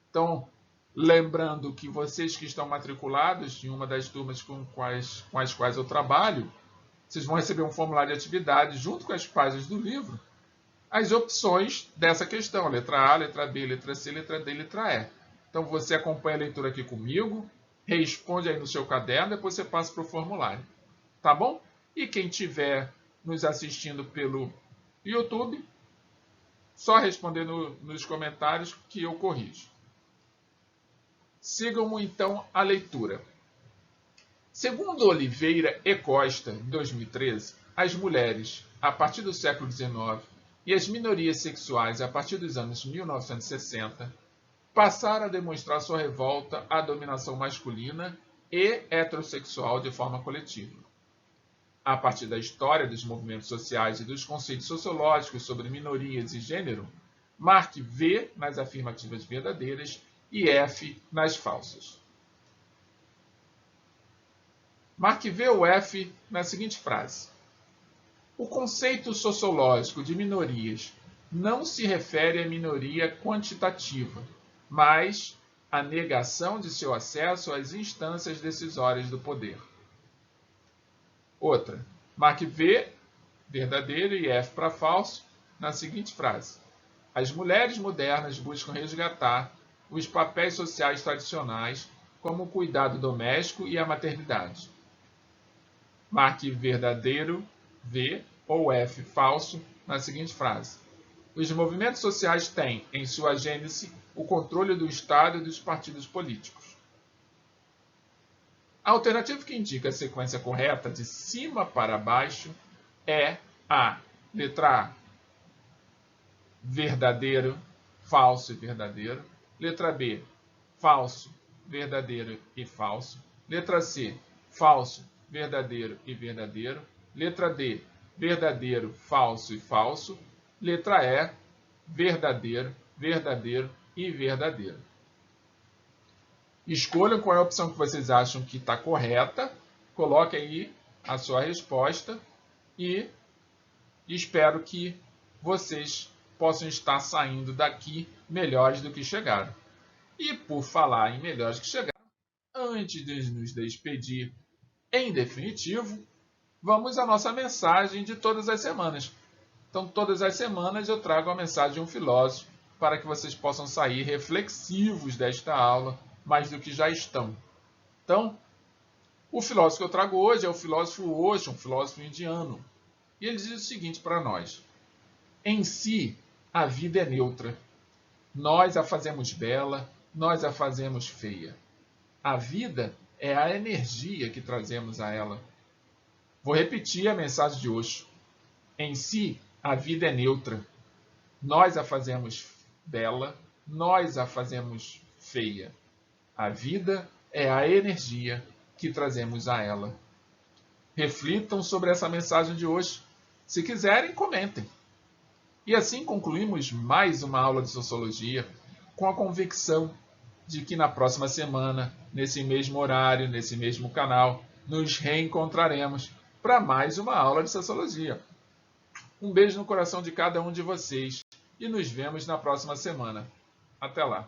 Então, lembrando que vocês que estão matriculados em uma das turmas com as quais eu trabalho, vocês vão receber um formulário de atividade junto com as páginas do livro, as opções dessa questão, letra A, letra B, letra C, letra D, letra E. Então, você acompanha a leitura aqui comigo, responde aí no seu caderno, depois você passa para o formulário. Tá bom? E quem estiver nos assistindo pelo YouTube, só responder nos comentários que eu corrijo. Sigam então a leitura. Segundo Oliveira e Costa, em 2013, as mulheres, a partir do século XIX, e as minorias sexuais, a partir dos anos 1960, passaram a demonstrar sua revolta à dominação masculina e heterossexual de forma coletiva. A partir da história dos movimentos sociais e dos conceitos sociológicos sobre minorias e gênero, marque V nas afirmativas verdadeiras e F nas falsas. Marque V ou F na seguinte frase. O conceito sociológico de minorias não se refere à minoria quantitativa, mas à negação de seu acesso às instâncias decisórias do poder. Outra. Marque V, verdadeiro, e F para falso, na seguinte frase. As mulheres modernas buscam resgatar os papéis sociais tradicionais, como o cuidado doméstico e a maternidade. Marque verdadeiro, V, ou F falso, na seguinte frase. Os movimentos sociais têm, em sua gênese, o controle do Estado e dos partidos políticos. A alternativa que indica a sequência correta de cima para baixo é a letra A, verdadeiro, falso e verdadeiro. Letra B, falso, verdadeiro e falso. Letra C, falso, verdadeiro e verdadeiro. Letra D, verdadeiro, falso e falso. Letra E, verdadeiro, verdadeiro e verdadeiro. Escolham qual é a opção que vocês acham que está correta. Coloque aí a sua resposta e espero que vocês possam estar saindo daqui melhores do que chegaram. E por falar em melhores que chegaram, antes de nos despedir em definitivo, vamos à nossa mensagem de todas as semanas. Então, todas as semanas eu trago a mensagem de um filósofo para que vocês possam sair reflexivos desta aula, mais do que já estão. Então, o filósofo que eu trago hoje é o filósofo Osho, um filósofo indiano. E ele diz o seguinte para nós: em si, a vida é neutra. Nós a fazemos bela, nós a fazemos feia. A vida é a energia que trazemos a ela. Vou repetir a mensagem de Osho. Em si, a vida é neutra. Nós a fazemos bela, nós a fazemos feia. A vida é a energia que trazemos a ela. Reflitam sobre essa mensagem de hoje. Se quiserem, comentem. E assim concluímos mais uma aula de Sociologia, com a convicção de que na próxima semana, nesse mesmo horário, nesse mesmo canal, nos reencontraremos para mais uma aula de Sociologia. Um beijo no coração de cada um de vocês e nos vemos na próxima semana. Até lá!